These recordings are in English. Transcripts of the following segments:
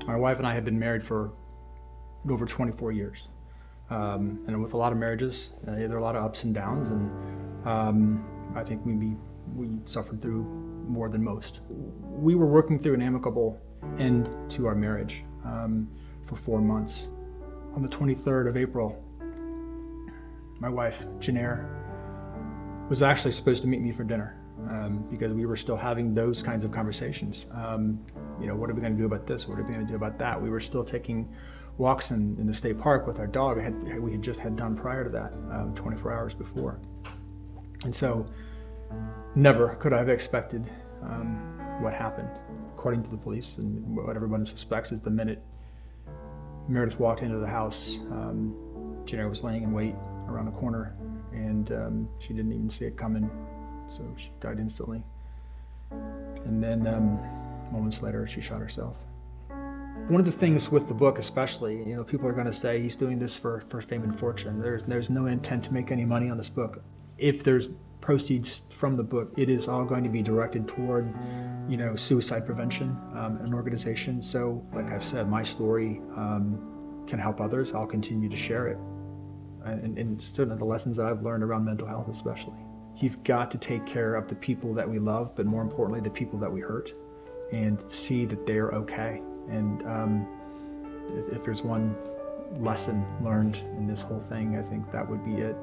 My wife and I have been married for over 24 years. And with a lot of marriages, there are a lot of ups and downs, and I think we suffered through more than most. We were working through an amicable end to our marriage for 4 months. On the 23rd of April, my wife, Jennair, was actually supposed to meet me for dinner because we were still having those kinds of conversations. What are we going to do about this? What are we going to do about that? We were still taking walks in the state park with our dog. We had just had done prior to that, 24 hours before. And so never could I have expected what happened. According to the police, and what everyone suspects, is the minute Meredith walked into the house, Jennair was laying in wait around the corner, and she didn't even see it coming, so she died instantly. And then moments later, she shot herself. One of the things with the book especially, people are going to say he's doing this for fame and fortune. There's no intent to make any money on this book. If there's proceeds from the book, it is all going to be directed toward, suicide prevention, an organization. So, like I've said, my story can help others. I'll continue to share it. And certainly the lessons that I've learned around mental health especially. You've got to take care of the people that we love, but more importantly, the people that we hurt, and see that they're okay. And if there's one lesson learned in this whole thing, I think that would be it.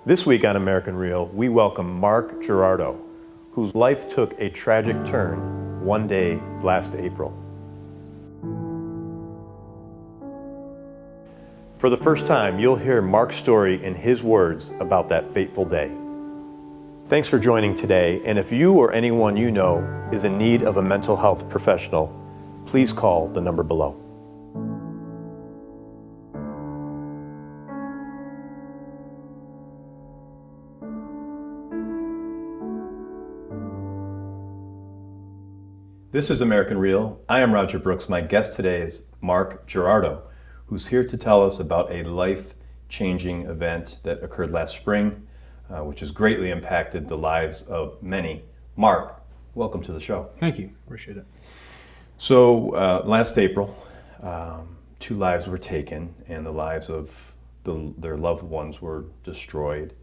This week on American Real, we welcome Mark Gerardot, whose life took a tragic turn one day last April. For the first time, you'll hear Mark's story in his words about that fateful day. Thanks for joining today, and if you or anyone you know is in need of a mental health professional, please call the number below. This is American Real. I am Roger Brooks. My guest today is Mark Gerardot, who's here to tell us about a life-changing event that occurred last spring, which has greatly impacted the lives of many. Mark, welcome to the show. Thank you. Appreciate it. So last April, 2 lives were taken, and the lives of their loved ones were destroyed.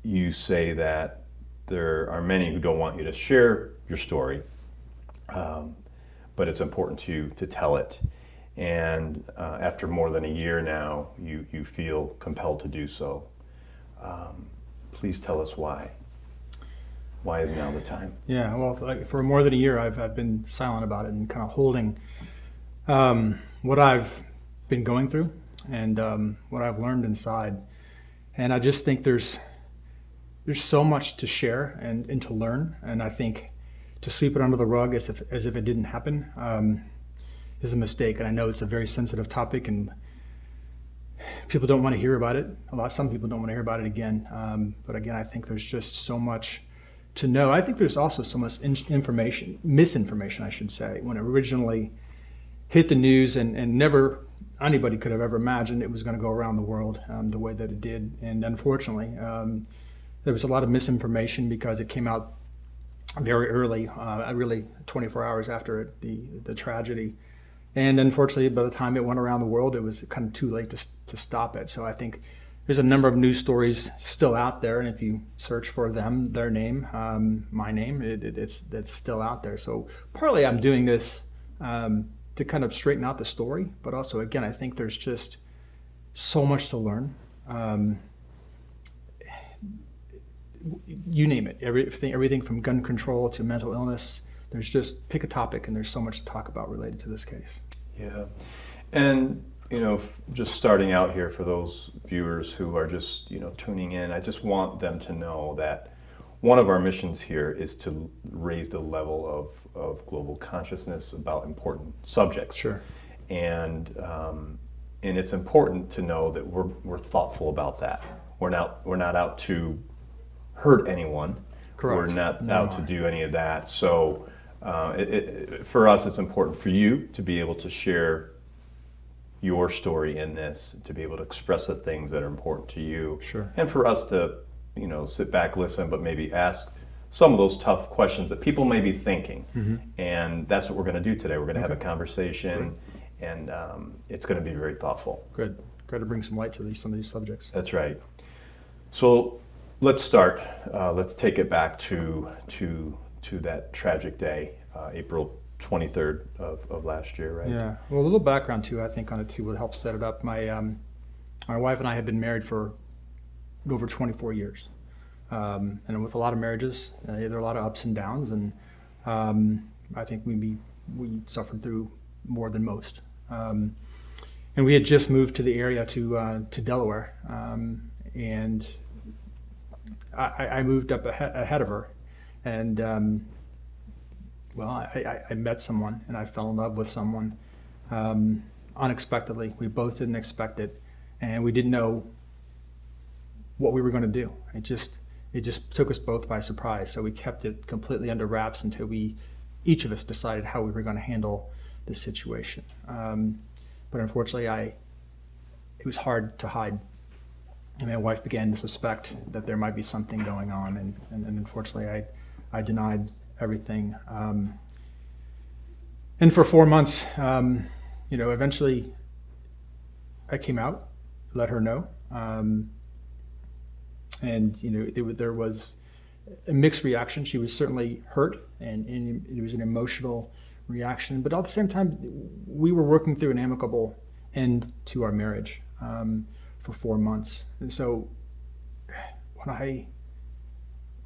You say that there are many who don't want you to share your story, but it's important to you to tell it. And after more than a year now, you feel compelled to do so. Please tell us why. Why is now the time? Yeah, well, for more than a year, I've been silent about it and kind of holding what I've been going through and what I've learned inside. And I just think there's so much to share and to learn, and I think to sweep it under the rug as if it didn't happen is a mistake. And I know it's a very sensitive topic, and people don't want to hear about it. Some people don't want to hear about it again. But again, I think there's just so much to know. I think there's also so much misinformation, I should say, when it originally hit the news and never anybody could have ever imagined it was going to go around the world the way that it did. And unfortunately, there was a lot of misinformation because it came out very early, really 24 hours after the tragedy. And unfortunately, by the time it went around the world, it was kind of too late to stop it. So I think there's a number of news stories still out there, and if you search for them, their name, my name, it's still out there. So partly I'm doing this to kind of straighten out the story, but also, again, I think there's just so much to learn. You name it, everything from gun control to mental illness. There's just pick a topic, and there's so much to talk about related to this case. Yeah, and just starting out here for those viewers who are just tuning in, I just want them to know that one of our missions here is to raise the level of global consciousness about important subjects. Sure. And it's important to know that we're thoughtful about that. We're not out to hurt anyone. Correct. We're not out to do any of that. So for us, it's important for you to be able to share your story in this, to be able to express the things that are important to you. Sure. And for us to sit back, listen, but maybe ask some of those tough questions that people may be thinking. Mm-hmm. And that's what we're going to do today. We're going to have a conversation, and it's going to be very thoughtful. Good. Got to bring some light to some of these subjects. That's right. So let's start. Let's take it back to that tragic day, April 23rd of last year, right? Yeah. Well, a little background too, I think, on it too would help set it up. My wife and I have been married for over 24 years, and with a lot of marriages, there are a lot of ups and downs, and I think we suffered through more than most. And we had just moved to the area to Delaware, and I moved up ahead of her, and I met someone and I fell in love with someone unexpectedly. We both didn't expect it, and we didn't know what we were going to do. It just took us both by surprise. So we kept it completely under wraps until each of us decided how we were going to handle the situation. But unfortunately, it was hard to hide. And my wife began to suspect that there might be something going on, and unfortunately, I denied everything. And for 4 months, eventually I came out, let her know. And there was a mixed reaction. She was certainly hurt, and it was an emotional reaction. But at the same time, we were working through an amicable end to our marriage for 4 months. And so when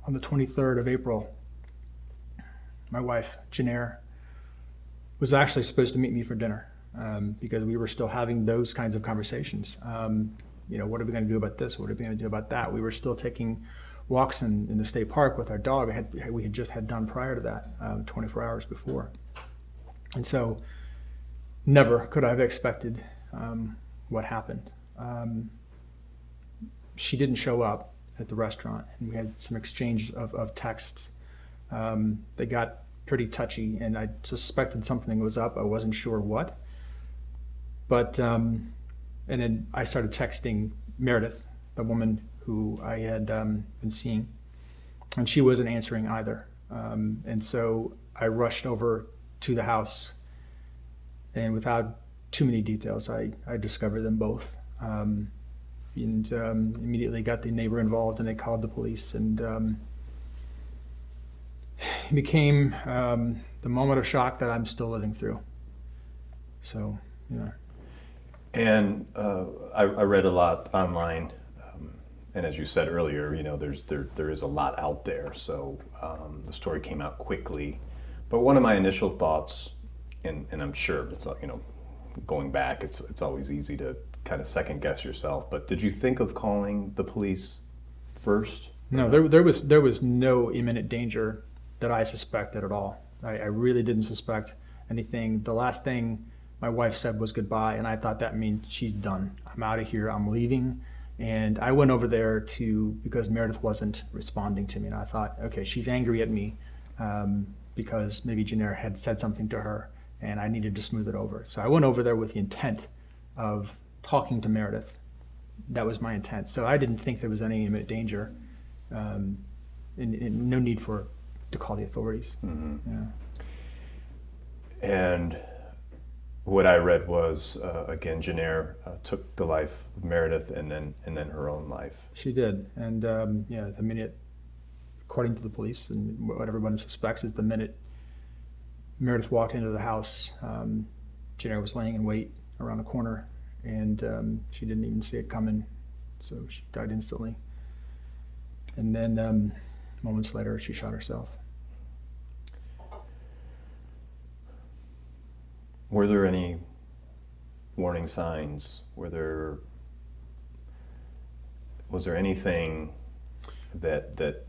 on the 23rd of April, my wife, Jennair, was actually supposed to meet me for dinner because we were still having those kinds of conversations. What are we going to do about this? What are we going to do about that? We were still taking walks in the state park with our dog. We had just had done prior to that, 24 hours before. And so never could I have expected what happened. She didn't show up at the restaurant, and we had some exchange of texts. They got pretty touchy, and I suspected something was up. I wasn't sure what. But, and then I started texting Meredith, the woman who I had been seeing, and she wasn't answering either. And so I rushed over to the house, and without too many details, I discovered them both. And immediately got the neighbor involved, and they called the police, and it became the moment of shock that I'm still living through. So, And I read a lot online, and as you said earlier, there is a lot out there. So the story came out quickly, but one of my initial thoughts, and I'm sure it's going back, it's always easy to kind of second guess yourself. But did you think of calling the police first? No, there was no imminent danger that I suspected at all. I really didn't suspect anything. The last thing my wife said was goodbye, and I thought that means she's done. I'm out of here. I'm leaving. And I went over there because Meredith wasn't responding to me, and I thought, okay, she's angry at me because maybe Jennair had said something to her, and I needed to smooth it over. So I went over there with the intent of talking to Meredith. That was my intent. So I didn't think there was any imminent danger, and no need to call the authorities. Mm-hmm. Yeah. And what I read was, again, Jennair took the life of Meredith and then her own life. She did. And the minute, according to the police and what everyone suspects, is the minute Meredith walked into the house, Jennair was laying in wait around the corner, and she didn't even see it coming, so she died instantly. And then moments later, she shot herself. Were there any warning signs? Was there anything that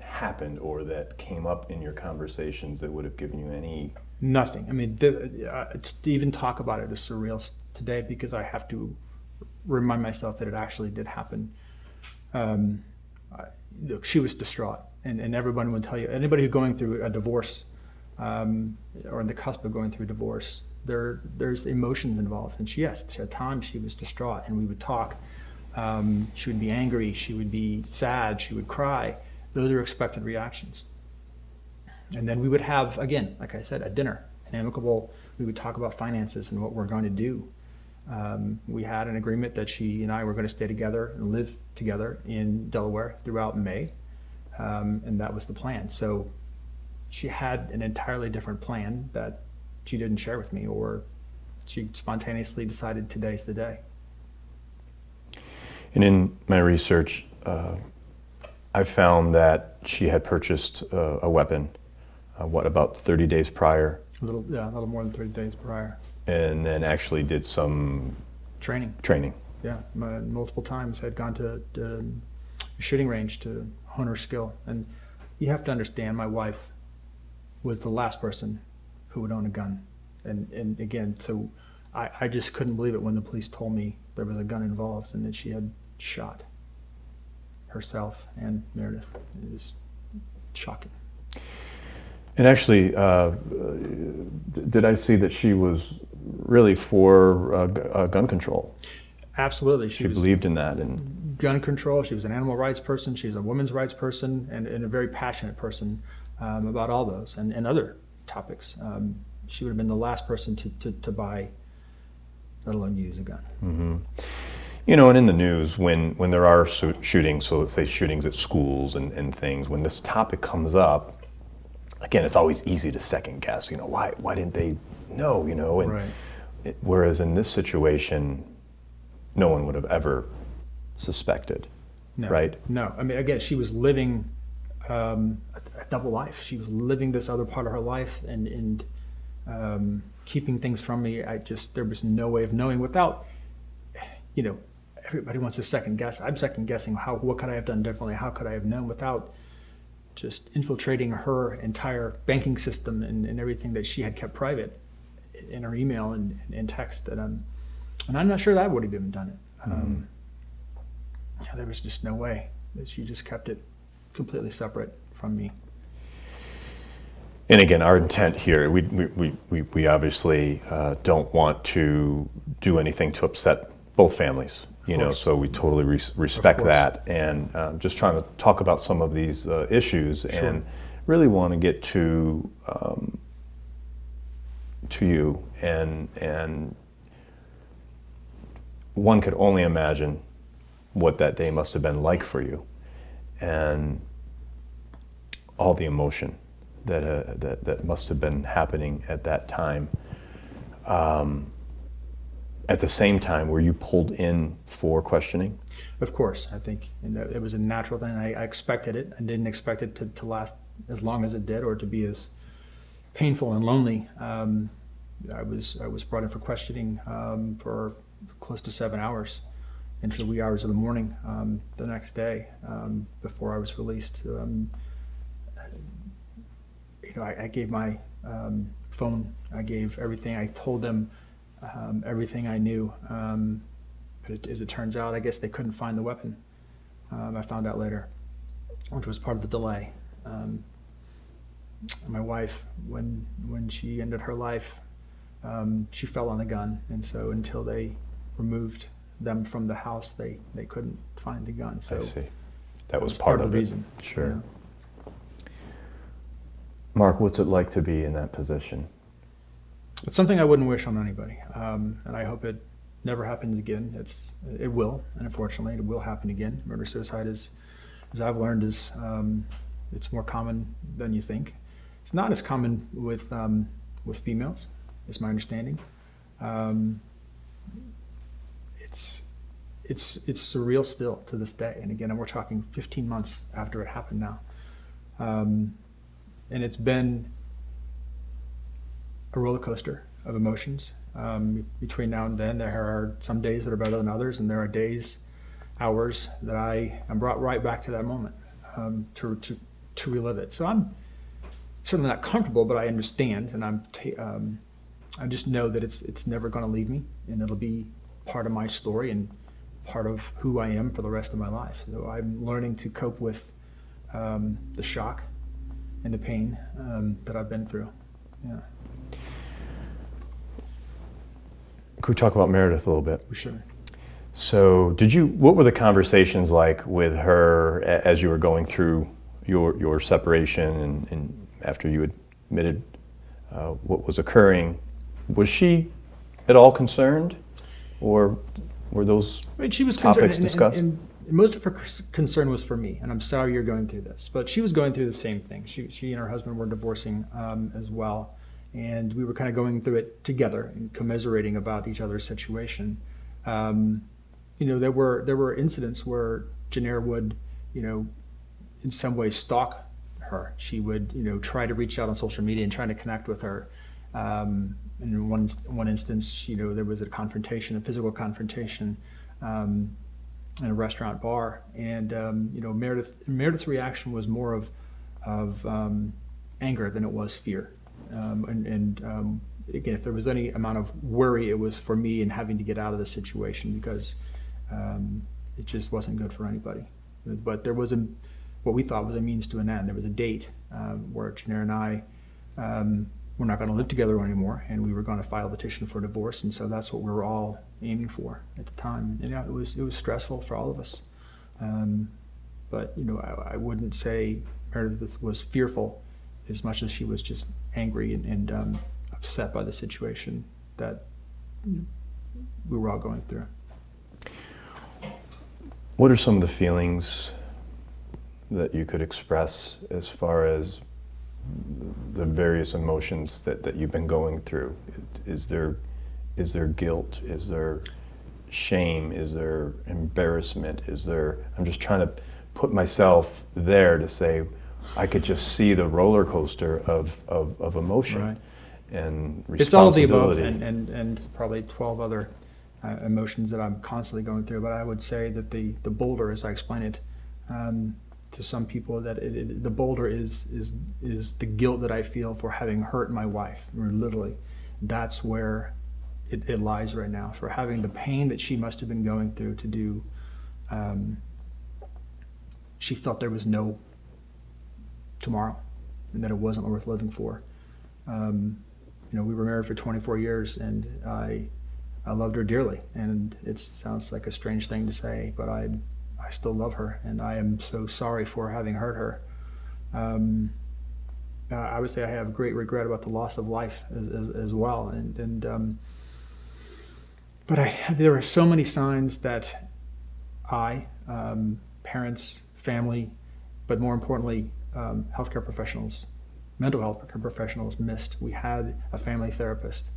happened or that came up in your conversations that would have given you any? Nothing. I mean, to even talk about it is surreal today, because I have to remind myself that it actually did happen. Look, she was distraught, and everyone would tell you, anybody who's going through a divorce, or on the cusp of going through a divorce, there's emotions involved. And at times she was distraught, and we would talk. She would be angry, she would be sad, she would cry. Those are expected reactions. And then we would have, again, like I said, a dinner, an amicable. We would talk about finances and what we're going to do. We had an agreement that she and I were going to stay together and live together in Delaware throughout May, and that was the plan. So she had an entirely different plan that she didn't share with me, or she spontaneously decided today's the day. And in my research, I found that she had purchased a weapon, about 30 days prior? A little more than 30 days prior. And then actually did some training. Yeah, multiple times. Had gone to a shooting range to hone her skill. And you have to understand, my wife was the last person who would own a gun. And again, so I just couldn't believe it when the police told me there was a gun involved and that she had shot herself and Meredith. It was shocking. And actually, did I see that she was really for gun control? Absolutely. She believed in that. And gun control. She was an animal rights person. She's a women's rights person, and a very passionate person about all those and other topics. She would have been the last person to buy, let alone use a gun. Mm-hmm. You know, and in the news, when there are shootings, so let's say shootings at schools and things, when this topic comes up, again, it's always easy to second guess. Why didn't they know? And right. Whereas in this situation, no one would have ever suspected. No, right? No. I mean, again, she was living a double life. She was living this other part of her life and keeping things from me. There was no way of knowing without, everybody wants to second guess. I'm second guessing what could I have done differently? How could I have known without just infiltrating her entire banking system and everything that she had kept private in her email and text. And I'm not sure that I would have even done it. There was just no way that she just kept it completely separate from me. And again, our intent here, we obviously don't want to do anything to upset both families. So we totally respect that, and just trying to talk about some of these issues, Sure. And really want to get to you, and one could only imagine what that day must have been like for you, and all the emotion that must have been happening at that time. At the same time, were you pulled in for questioning? Of course, I think it was a natural thing. I expected it. I didn't expect it to last as long as it did, or to be as painful and lonely. I was brought in for questioning for close to 7 hours, into the wee hours of the morning the next day before I was released. I gave my phone. I gave everything. I told them everything I knew, but as it turns out, I guess they couldn't find the weapon. I found out later, which was part of the delay. My wife, when she ended her life, she fell on the gun, and so until they removed them from the house, they couldn't find the gun. So I see. That was that's part of the it. reason. Sure. Yeah. Mark, what's it like to be in that position? It's something I wouldn't wish on anybody, and I hope it never happens again. It will, and unfortunately, it will happen again. Murder-suicide is, as I've learned, is it's more common than you think. It's not as common with females, is my understanding. It's surreal still to this day, and again, we're talking 15 months after it happened now, and it's been a roller coaster of emotions. Between now and then, there are some days that are better than others, and there are days, hours that I'm brought right back to that moment to relive it. So I'm certainly not comfortable, but I understand, and I just know that it's never going to leave me, and it'll be part of my story and part of who I am for the rest of my life. So I'm learning to cope with the shock and the pain that I've been through. Yeah. Could we talk about Meredith a little bit? Sure. So what were the conversations like with her as you were going through your separation and after you admitted what was occurring? Was she at all concerned, or were those she was topics discussed? And most of her concern was for me, and I'm sorry you're going through this, but she was going through the same thing. She and her husband were divorcing as well. And we were kind of going through it together and commiserating about each other's situation. There were incidents where Jennair would, in some ways stalk her. She would, try to reach out on social media and try to connect with her. In one instance, there was a physical confrontation, in a restaurant bar, and Meredith's reaction was more of anger than it was fear. Again, if there was any amount of worry, it was for me in having to get out of the situation because it just wasn't good for anybody. But there was what we thought was a means to an end. There was a date where Jennair and I were not going to live together anymore, and we were going to file a petition for divorce. And so that's what we were all aiming for at the time. And it was stressful for all of us. But I wouldn't say Meredith was fearful as much as she was just angry and upset by the situation that we were all going through. What are some of the feelings that you could express as far as the various emotions that you've been going through? Is there guilt? Is there shame? Is there embarrassment? I'm just trying to put myself there to say, I could just see the roller coaster of emotion, right, and responsibility. It's all of the above, and probably 12 other emotions that I'm constantly going through. But I would say that the boulder, as I explain it to some people, that the boulder is the guilt that I feel for having hurt my wife. Literally, that's where it lies right now, for having the pain that she must have been going through to do. She felt there was no tomorrow, and that it wasn't worth living for. We were married for 24 years, and I loved her dearly. And it sounds like a strange thing to say, but I still love her, and I am so sorry for having hurt her. I would say I have great regret about the loss of life as well. But there are so many signs that parents, family, but more importantly, healthcare professionals, mental health professionals missed. We had a family therapist.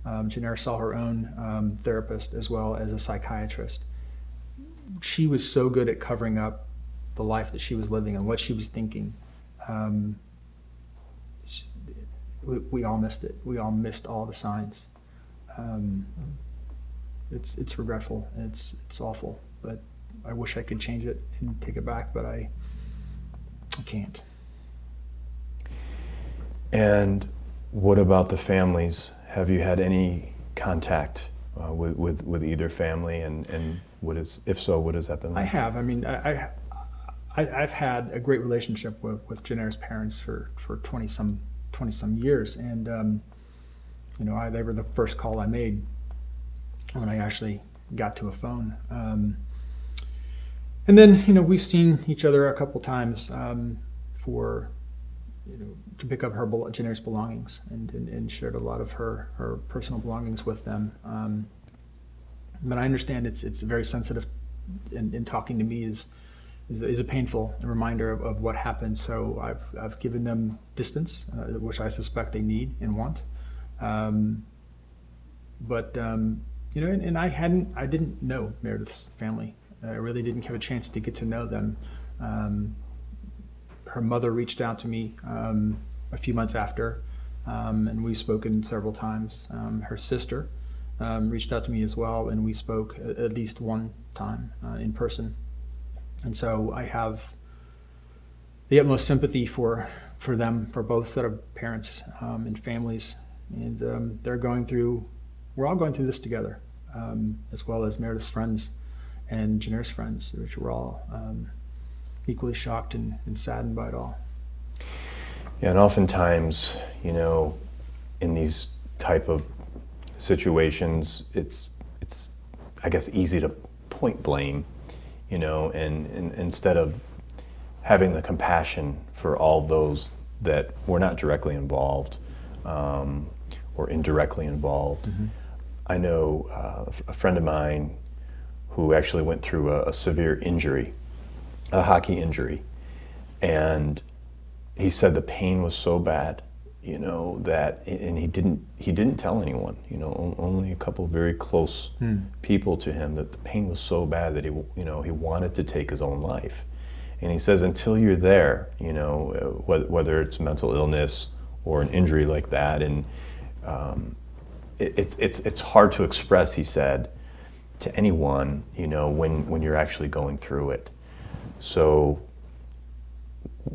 Jennair saw her own therapist as well as a psychiatrist. She was so good at covering up the life that she was living and what she was thinking. We all missed it. We all missed all the signs. It's regretful. It's awful. But I wish I could change it and take it back, but I can't. And what about the families? Have you had any contact with either family, and if so, what has that been like? I have. I mean, I've had a great relationship with Jennair's parents for 20 some years, and they were the first call I made when I actually got to a phone. And then, we've seen each other a couple times for, to pick up Jennair's belongings and shared a lot of her personal belongings with them. But I understand it's very sensitive, and talking to me is a painful reminder of what happened. So I've given them distance, which I suspect they need and want. And I didn't know Meredith's family. I really didn't have a chance to get to know them. Her mother reached out to me a few months after, and we've spoken several times. Her sister reached out to me as well, and we spoke at least one time in person. And so I have the utmost sympathy for them, for both set of parents and families. And we're all going through this together, as well as Meredith's friends and Jennair's friends, which were all equally shocked and saddened by it all. Yeah, and oftentimes, in these type of situations, it's I guess easy to point blame, and instead of having the compassion for all those that were not directly involved or indirectly involved. Mm-hmm. I know a friend of mine who actually went through a severe injury, a hockey injury, and he said the pain was so bad, that, and he didn't tell anyone, only a couple of very close people to him, that the pain was so bad that he wanted to take his own life. And he says until you're there, whether it's mental illness or an injury like that, and it's hard to express, he said, to anyone, when you're actually going through it. So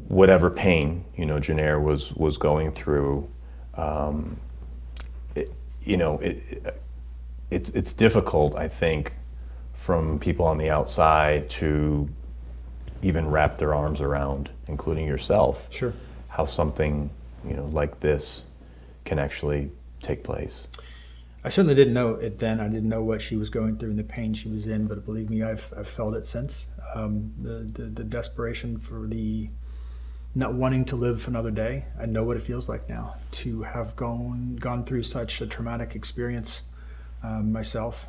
whatever pain, Jennair was going through, it's difficult, I think, from people on the outside to even wrap their arms around, including yourself. Sure. How something, like this can actually take place. I certainly didn't know it then. I didn't know what she was going through and the pain she was in, but believe me, I've felt it since. The desperation for the not wanting to live another day. I know what it feels like now to have gone through such a traumatic experience myself,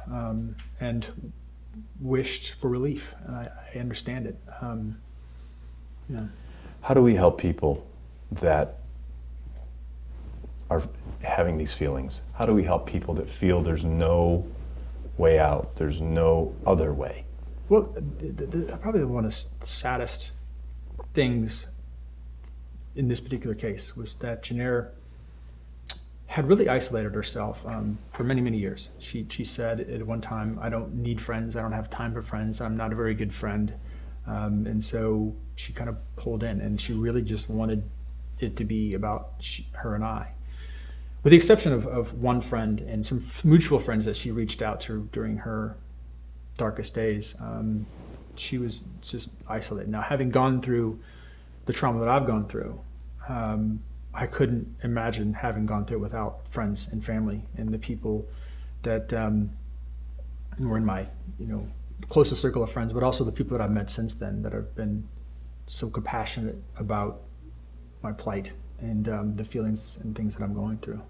and wished for relief. And I understand it. Yeah. How do we help people that are having these feelings? How do we help people that feel there's no way out, there's no other way? Well, probably one of the saddest things in this particular case was that Jennair had really isolated herself for many, many years. She said at one time, I don't need friends, I don't have time for friends, I'm not a very good friend. And so she kind of pulled in, and she really just wanted it to be about her and I. With the exception of one friend and some mutual friends that she reached out to during her darkest days, she was just isolated. Now, having gone through the trauma that I've gone through, I couldn't imagine having gone through it without friends and family and the people that were in my closest circle of friends, but also the people that I've met since then that have been so compassionate about my plight and the feelings and things that I'm going through.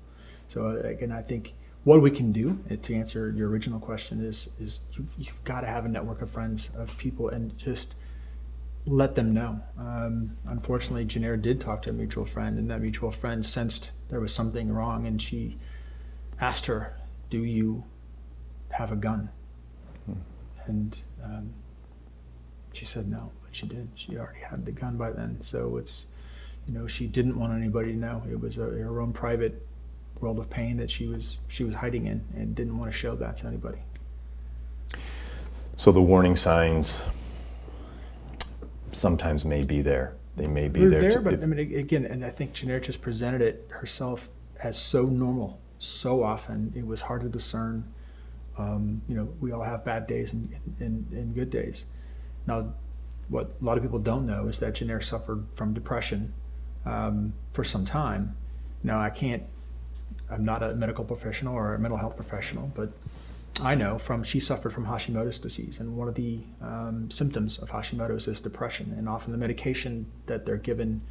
So again, I think what we can do, to answer your original question, is you've got to have a network of friends, of people, and just let them know. Unfortunately, Jennair did talk to a mutual friend, and that mutual friend sensed there was something wrong, and she asked her, do you have a gun? And she said no, but she did. She already had the gun by then. So it's, she didn't want anybody to know. It was her own private world of pain that she was hiding in, and didn't want to show that to anybody. So the warning signs sometimes may be there. They may be They're there, but I mean, again, and I think Jennair just presented it herself as so normal, so often. It was hard to discern. We all have bad days and good days. Now, what a lot of people don't know is that Jennair suffered from depression for some time. Now, I'm not a medical professional or a mental health professional, but I know she suffered from Hashimoto's disease, and one of the symptoms of Hashimoto's is depression, and often the medication that they're given,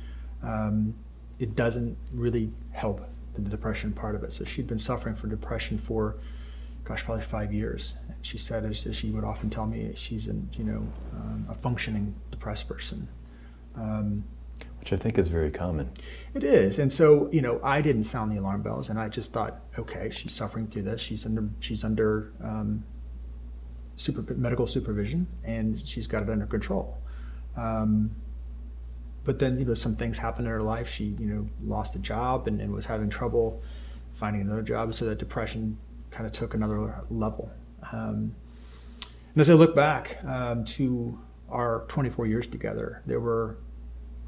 it doesn't really help the depression part of it. So she'd been suffering from depression for, probably 5 years. And she said, as she would often tell me, she's a functioning depressed person. Which I think is very common. It is, and so I didn't sound the alarm bells, and I just thought, okay, she's suffering through this. She's under medical supervision, and she's got it under control. But then some things happened in her life. She lost a job and was having trouble finding another job, so that depression kind of took another level. And as I look back to our 24 years together,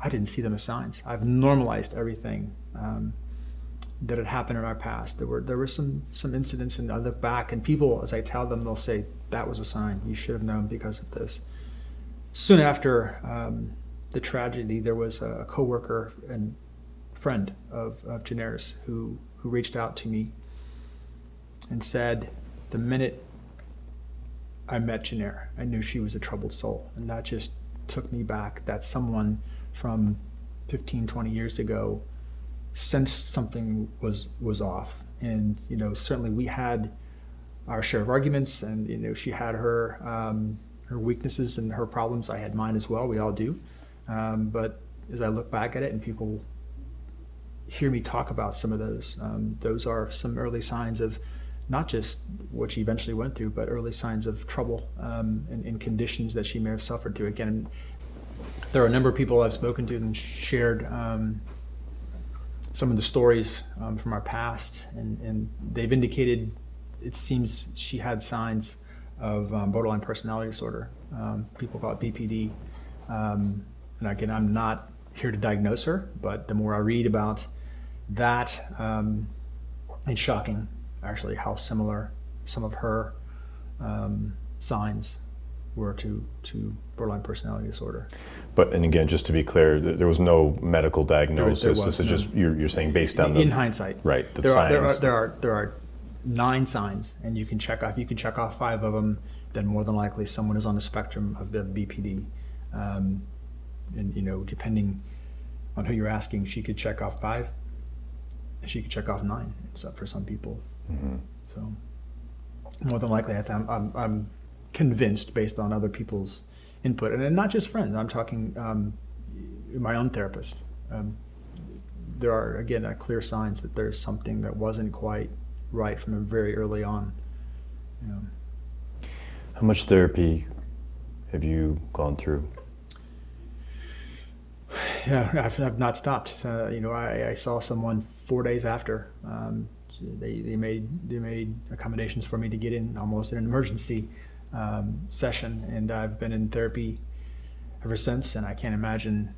I didn't see them as signs. I've normalized everything that had happened in our past. There were some incidents, and I look back, and people, as I tell them, they'll say, that was a sign. You should have known because of this. Soon after the tragedy, there was a coworker and friend of Jennair's who reached out to me and said, the minute I met Jennair, I knew she was a troubled soul. And that just took me back, that someone from 15, 20 years ago sensed something was off. And certainly we had our share of arguments, and she had her weaknesses and her problems. I had mine as well. We all do. But as I look back at it and people hear me talk about some of those are some early signs of not just what she eventually went through, but early signs of trouble and conditions that she may have suffered through. Again, there are a number of people I've spoken to and shared some of the stories from our past, and they've indicated it seems she had signs of borderline personality disorder. People call it BPD. And again, I'm not here to diagnose her, but the more I read about that, it's shocking actually how similar some of her signs were to borderline personality disorder. And again, just to be clear, there was no medical diagnosis. This is just you're saying based on in hindsight, right? There are 9 signs, and you can check off. You can check off 5 of them. Then more than likely, someone is on the spectrum of the BPD. And depending on who you're asking, she could check off 5. She could check off 9. It's up for some people. Mm-hmm. So more than likely, I'm convinced based on other people's input, and not just friends. I'm talking my own therapist. There are again clear signs that there's something that wasn't quite right from very early on. How much therapy have you gone through? Yeah, I've not stopped. I saw someone 4 days after. They made accommodations for me to get in almost in an emergency session, and I've been in therapy ever since, and I can't imagine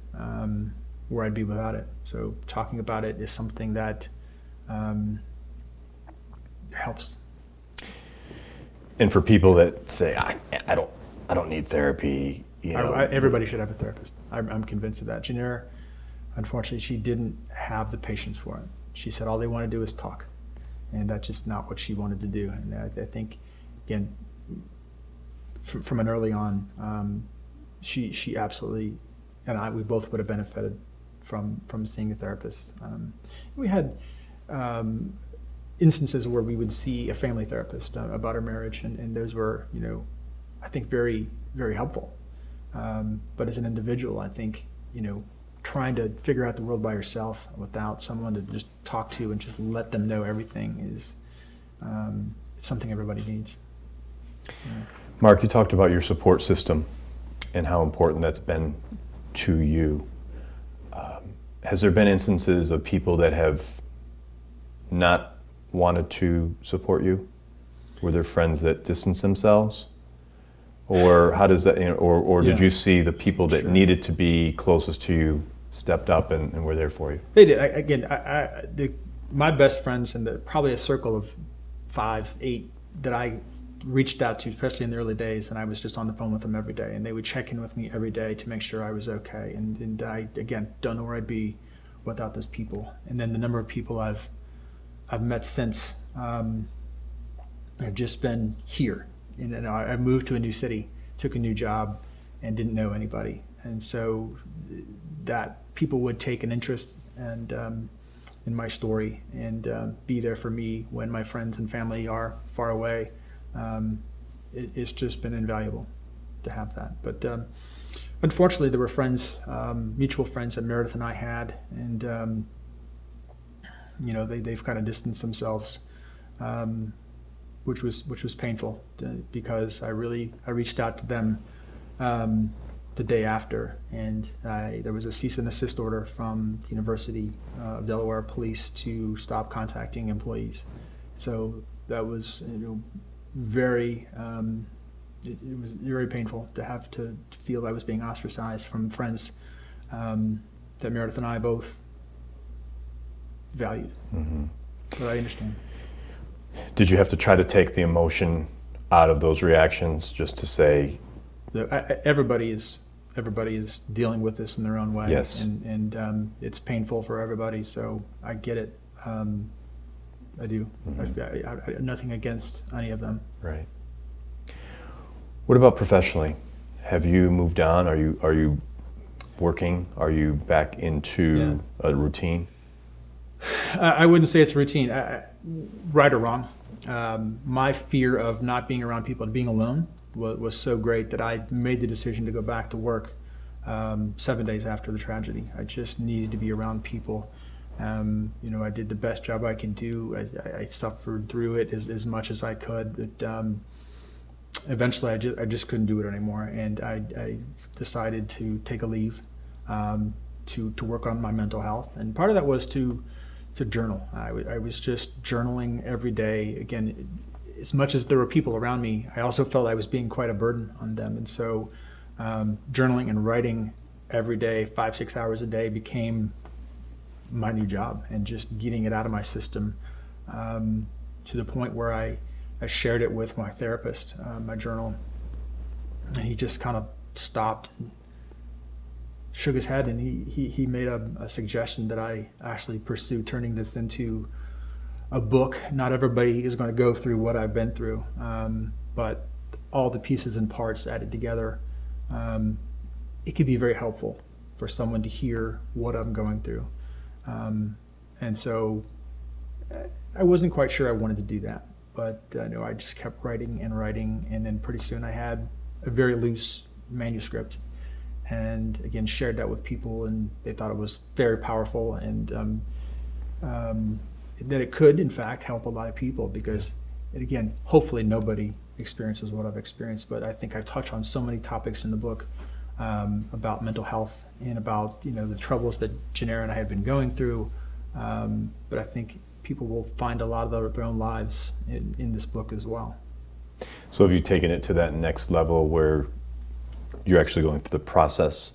where I'd be without it. So talking about it is something that helps. And for people that say, I don't need therapy, everybody should have a therapist. I'm convinced of that. Jennair, unfortunately, she didn't have the patience for it. She said all they want to do is talk, and that's just not what she wanted to do. And I think, again, from an early on, she absolutely, and we both would have benefited from seeing a therapist. We had instances where we would see a family therapist about our marriage, and those were, I think very, very helpful. But as an individual, I think, trying to figure out the world by yourself without someone to just talk to and just let them know everything is it's something everybody needs. Yeah. Mark, you talked about your support system and how important that's been to you. Has there been instances of people that have not wanted to support you? Were there friends that distanced themselves? Or how does that, or did you see the people that needed to be closest to you stepped up and were there for you? They did. My best friends, and probably a circle of 5, 8 that I reached out to, especially in the early days, and I was just on the phone with them every day, and they would check in with me every day to make sure I was okay. And I, again, don't know where I'd be without those people. And then the number of people I've met since, have just been here. And I moved to a new city, took a new job, and didn't know anybody. And so that people would take an interest and in my story and be there for me when my friends and family are far away. It's just been invaluable to have that. But unfortunately, there were friends, mutual friends that Meredith and I had, and they've kind of distanced themselves, which was painful because I reached out to them the day after, and there was a cease and desist order from the University of Delaware Police to stop contacting employees. So that was very it was very painful to have to feel I was being ostracized from friends that Meredith and I both valued. Mm-hmm. But I understand. Did you have to try to take the emotion out of those reactions just to say? Everybody is dealing with this in their own way. Yes. And it's painful for everybody, so I get it. I do. Mm-hmm. I nothing against any of them. Right. What about professionally? Have you moved on? Are you working? Are you back into a routine? I wouldn't say it's a routine, right or wrong. My fear of not being around people and being alone was so great that I made the decision to go back to work 7 days after the tragedy. I just needed to be around people. I did the best job I could do. I suffered through it as much as I could. But eventually, I just couldn't do it anymore, and I decided to take a leave to work on my mental health. And part of that was to journal. I was just journaling every day. Again, as much as there were people around me, I also felt I was being quite a burden on them. And so journaling and writing every day, 5-6 hours a day, became my new job, and just getting it out of my system to the point where I shared it with my therapist, my journal, and he just kind of stopped and shook his head, and he made a suggestion that I actually pursue turning this into a book. Not everybody is going to go through what I've been through, but all the pieces and parts added together, it could be very helpful for someone to hear what I'm going through. And so I wasn't quite sure I wanted to do that, but I just kept writing, and then pretty soon I had a very loose manuscript, and again shared that with people, and they thought it was very powerful, and that it could in fact help a lot of people, because again, hopefully nobody experiences what I've experienced, but I think I touch on so many topics in the book about mental health and about the troubles that Jennair and I had been going through, but I think people will find a lot of their own lives in this book as well. So have you taken it to that next level where you're actually going through the process?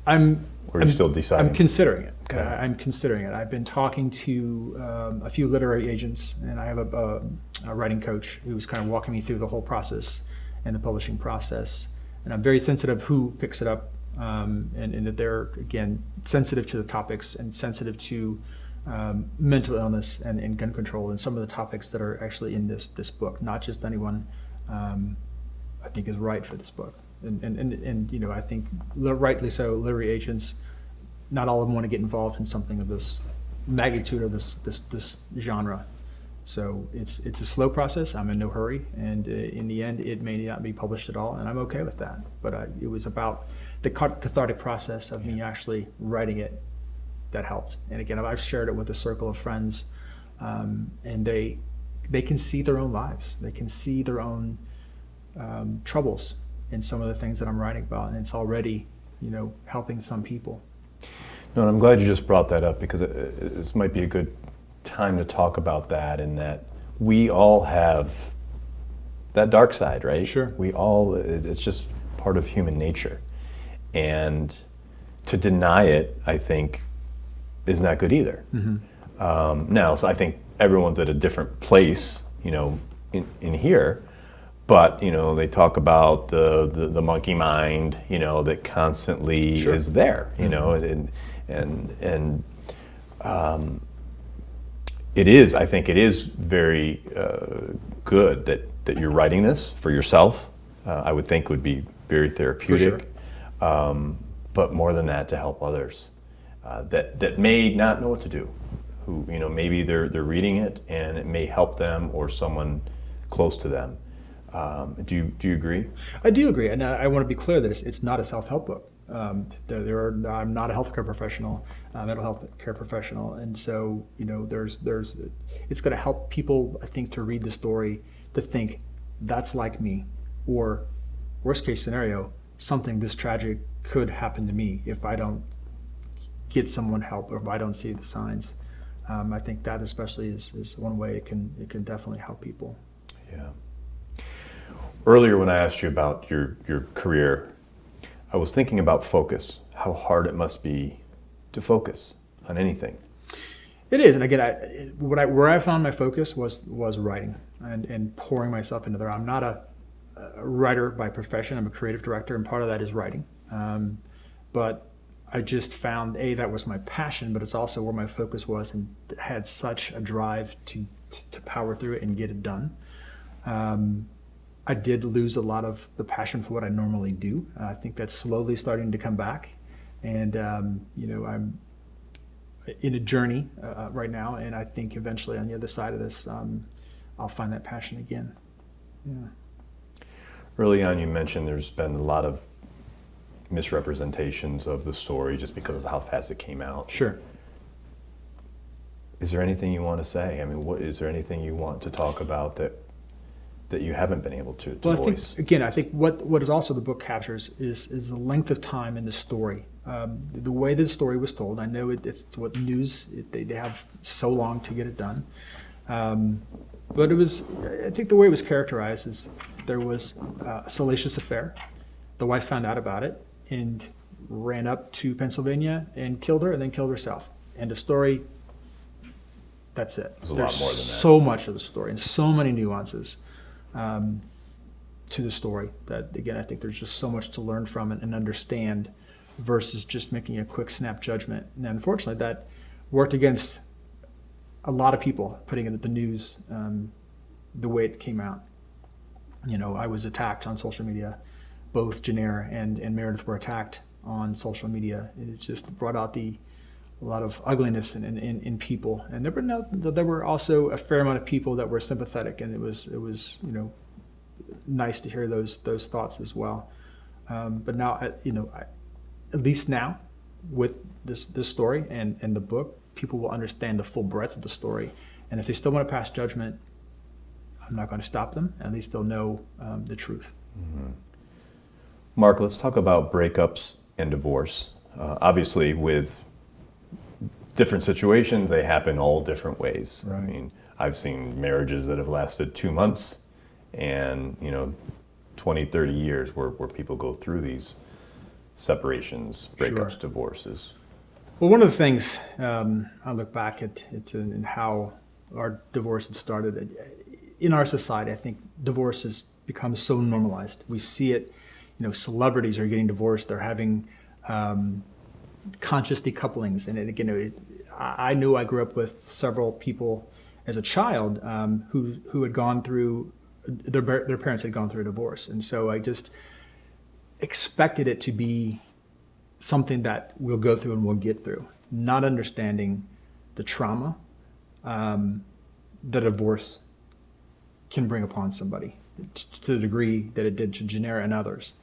I'm still deciding? I'm considering it. Okay. I'm considering it. I've been talking to a few literary agents, and I have a writing coach who's kind of walking me through the whole process and the publishing process. And I'm very sensitive who picks it up, and that they're, again, sensitive to the topics and sensitive to mental illness and gun control and some of the topics that are actually in this book. Not just anyone I think is right for this book. And I think rightly so, literary agents, not all of them want to get involved in something of this magnitude or this genre. So it's a slow process. I'm in no hurry, and in the end, it may not be published at all, and I'm okay with that. But it was about the cathartic process of me actually writing it that helped. And again, I've shared it with a circle of friends, and they can see their own lives. They can see their own troubles in some of the things that I'm writing about, and it's already, helping some people. No, and I'm glad you just brought that up, because this might be a good time to talk about that, in that we all have that dark side, right? Sure. It's just part of human nature. And to deny it, I think, is not good either. Mm-hmm. Now, so I think everyone's at a different place, in here. But they talk about the monkey mind, that constantly Sure. is there, Mm-hmm. and it is. I think it is very good that you're writing this for yourself. I would think would be very therapeutic. But more than that, to help others that may not know what to do, who maybe they're reading it and it may help them or someone close to them. Do you agree? I do agree, and I want to be clear that it's not a self-help book. I'm not a healthcare professional, mental health care professional, and so it's going to help people, I think, to read the story to think that's like me, or worst case scenario, something this tragic could happen to me if I don't get someone help or if I don't see the signs. I think that especially is one way it can definitely help people. Yeah. Earlier when I asked you about your career, I was thinking about focus, how hard it must be to focus on anything. It is, and again, where I found my focus was writing and pouring myself into there. I'm not a writer by profession. I'm a creative director, and part of that is writing. But I just found that was my passion, but it's also where my focus was, and had such a drive to power through it and get it done. I did lose a lot of the passion for what I normally do. I think that's slowly starting to come back, and I'm in a journey right now, and I think eventually on the other side of this, I'll find that passion again. Yeah. Early on, you mentioned there's been a lot of misrepresentations of the story just because of how fast it came out. Sure. Is there anything you want to say? I mean, is there anything you want to talk about that you haven't been able to voice? I think what is also the book captures is the length of time in the story. The way the story was told, I know it's what news, they have so long to get it done. But I think the way it was characterized is there was a salacious affair. The wife found out about it and ran up to Pennsylvania and killed her and then killed herself. End of story. That's it. There's a lot more than that. So much of the story and so many nuances to the story that, again, I think there's just so much to learn from it and understand versus just making a quick snap judgment. And unfortunately, that worked against a lot of people putting it at the news the way it came out. I was attacked on social media. Both Jennair and Meredith were attacked on social media. It just brought out a lot of ugliness in people, and there were also a fair amount of people that were sympathetic, and it was nice to hear those thoughts as well. But now, at least now, with this story and the book, people will understand the full breadth of the story, and if they still want to pass judgment, I'm not going to stop them. At least they'll know the truth. Mm-hmm. Mark, let's talk about breakups and divorce. Obviously, with different situations, they happen all different ways. Right. I mean, I've seen marriages that have lasted 2 months and 20, 30 years where people go through these separations, breakups, Sure. divorces. Well, one of the things I look back at in how our divorce had started in our society. I think divorce has become so normalized. We see it. Celebrities are getting divorced. They're having conscious decouplings, and again, I knew I grew up with several people as a child who had gone through their parents had gone through a divorce, and so I just expected it to be something that we'll go through and we'll get through, not understanding the trauma that a divorce can bring upon somebody to the degree that it did to Jennair and others.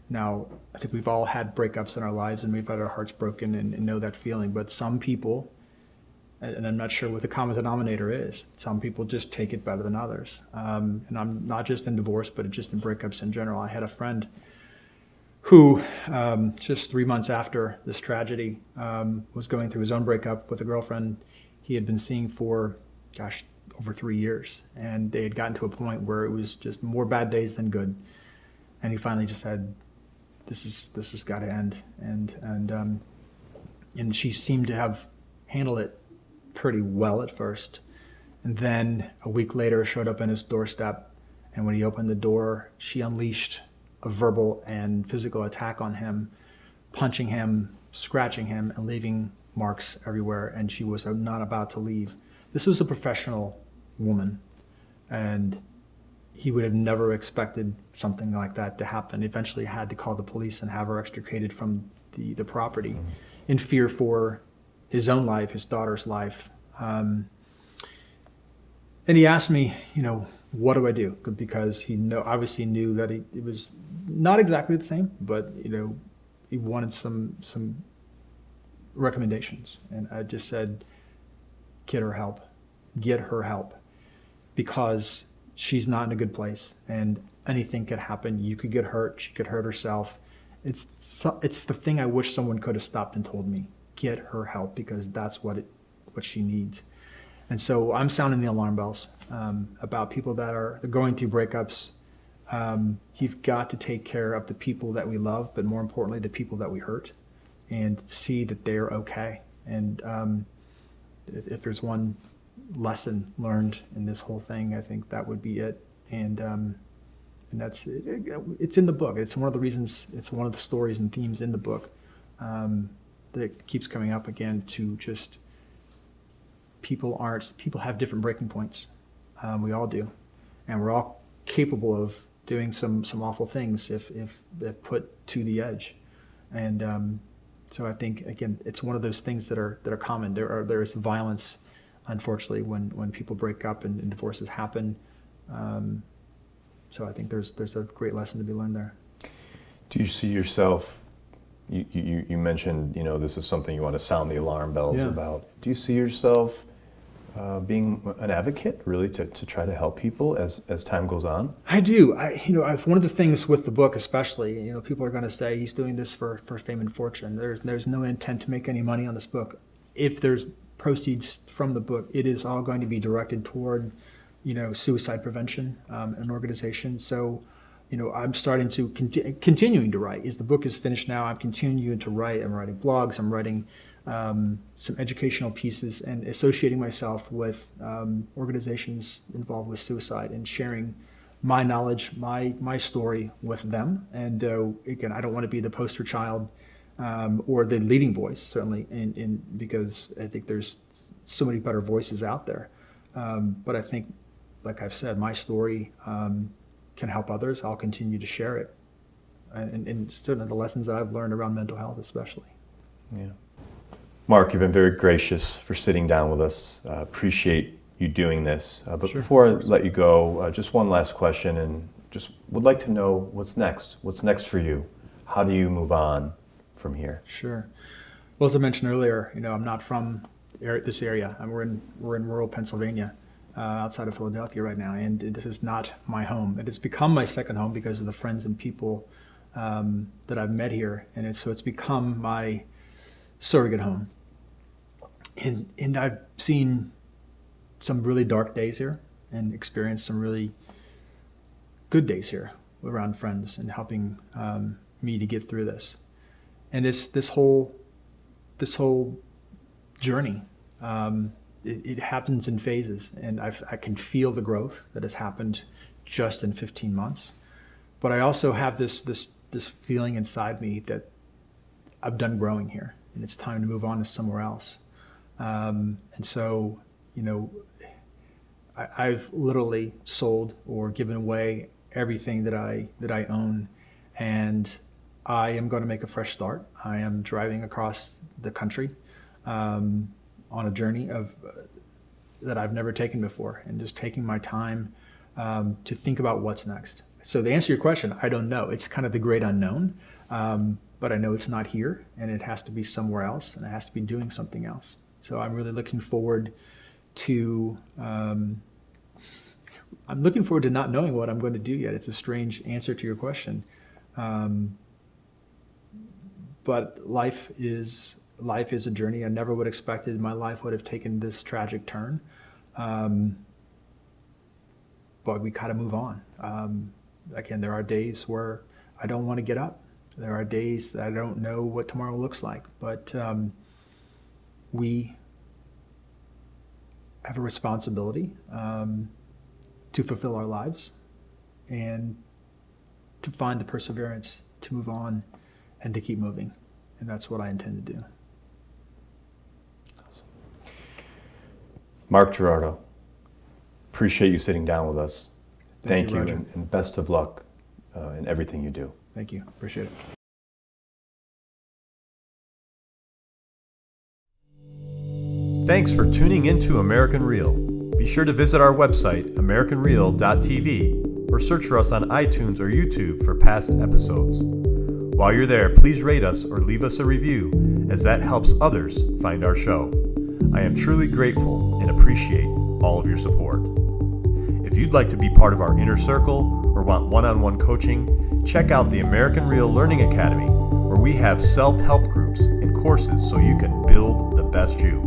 Now, I think we've all had breakups in our lives and we've had our hearts broken and know that feeling, but some people, and I'm not sure what the common denominator is, some people just take it better than others. And I'm not just in divorce, but just in breakups in general. I had a friend who, just 3 months after this tragedy, was going through his own breakup with a girlfriend he had been seeing for, over 3 years. And they had gotten to a point where it was just more bad days than good. And he finally just said, this has got to end. And she seemed to have handled it pretty well at first. And then a week later showed up on his doorstep. And when he opened the door, she unleashed a verbal and physical attack on him, punching him, scratching him, and leaving marks everywhere. And she was not about to leave. This was a professional woman. And he would have never expected something like that to happen. Eventually had to call the police and have her extricated from the property in fear for his own life, his daughter's life. And he asked me, what do I do? Because he obviously knew that it was not exactly the same, but he wanted some recommendations. And I just said, get her help, because she's not in a good place, and anything could happen. You could get hurt. She could hurt herself. It's the thing I wish someone could have stopped and told me. Get her help, because that's what she needs. And so I'm sounding the alarm bells about people that are going through breakups. You've got to take care of the people that we love, but more importantly, the people that we hurt, and see that they're okay. And if there's one lesson learned in this whole thing, I think that would be it. And that's it's in the book. It's one of the reasons. It's one of the stories and themes in the book that keeps coming up again. To just people have different breaking points. We all do, and we're all capable of doing some awful things if put to the edge. And so I think, again, it's one of those things that are common. There is violence, unfortunately, when people break up and divorces happen. So I think there's a great lesson to be learned there. Do you see yourself? You mentioned this is something you want to sound the alarm bells about. Do you see yourself being an advocate, really, to try to help people as time goes on? I do. One of the things with the book, especially, people are going to say he's doing this for fame and fortune. There's no intent to make any money on this book. If there's proceeds from the book, it is all going to be directed toward, suicide prevention, an organization. So, I'm starting to continuing to write. The book is finished now, I'm continuing to write. I'm writing blogs. I'm writing some educational pieces and associating myself with organizations involved with suicide and sharing my knowledge, my story with them. And again, I don't want to be the poster child or the leading voice, certainly, because I think there's so many better voices out there. But I think, like I've said, my story can help others. I'll continue to share it, and certainly the lessons that I've learned around mental health, especially. Yeah. Mark, you've been very gracious for sitting down with us. Appreciate you doing this. But Sure, before I let you go, just one last question, and just would like to know what's next. What's next for you? How do you move on from here? Sure. Well, as I mentioned earlier, I'm not from this area. We're in rural Pennsylvania, outside of Philadelphia right now, and this is not my home. It has become my second home because of the friends and people that I've met here, and it's become my surrogate home. And I've seen some really dark days here and experienced some really good days here around friends and helping me to get through this. And it's this whole journey. It happens in phases, and I can feel the growth that has happened just in 15 months. But I also have this feeling inside me that I've done growing here, and it's time to move on to somewhere else. And so, I've literally sold or given away everything that I own, and I am going to make a fresh start. I am driving across the country on a journey that I've never taken before, and just taking my time to think about what's next. So to answer your question, I don't know. It's kind of the great unknown, but I know it's not here, and it has to be somewhere else, and it has to be doing something else. So I'm really looking forward to not knowing what I'm going to do yet. It's a strange answer to your question, but life is a journey. I never would have expected my life would have taken this tragic turn, but we got to move on. Again, there are days where I don't want to get up. There are days that I don't know what tomorrow looks like, but we have a responsibility to fulfill our lives and to find the perseverance to move on and to keep moving. And that's what I intend to do. Awesome. Mark Gerardot, appreciate you sitting down with us. Thank you, Roger. and best of luck in everything you do. Thank you. Appreciate it. Thanks for tuning into American Real. Be sure to visit our website, americanreal.tv, or search for us on iTunes or YouTube for past episodes. While you're there, please rate us or leave us a review, as that helps others find our show. I am truly grateful and appreciate all of your support. If you'd like to be part of our inner circle or want one-on-one coaching, check out the American Real Learning Academy, where we have self-help groups and courses so you can build the best you.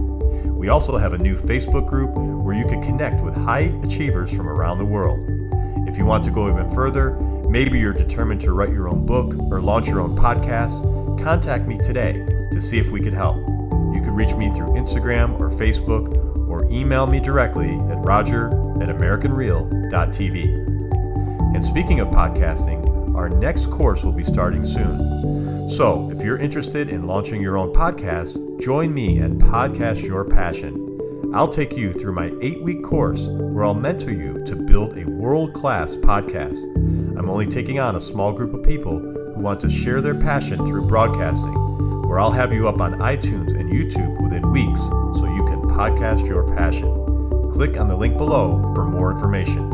We also have a new Facebook group where you can connect with high achievers from around the world. If you want to go even further, maybe you're determined to write your own book or launch your own podcast, contact me today to see if we could help. You can reach me through Instagram or Facebook, or email me directly at roger@americanreal.tv. And speaking of podcasting, our next course will be starting soon. So if you're interested in launching your own podcast, join me and Podcast Your Passion. I'll take you through my 8-week course where I'll mentor you to build a world-class podcast. I'm only taking on a small group of people who want to share their passion through broadcasting, where I'll have you up on iTunes and YouTube within weeks so you can podcast your passion. Click on the link below for more information.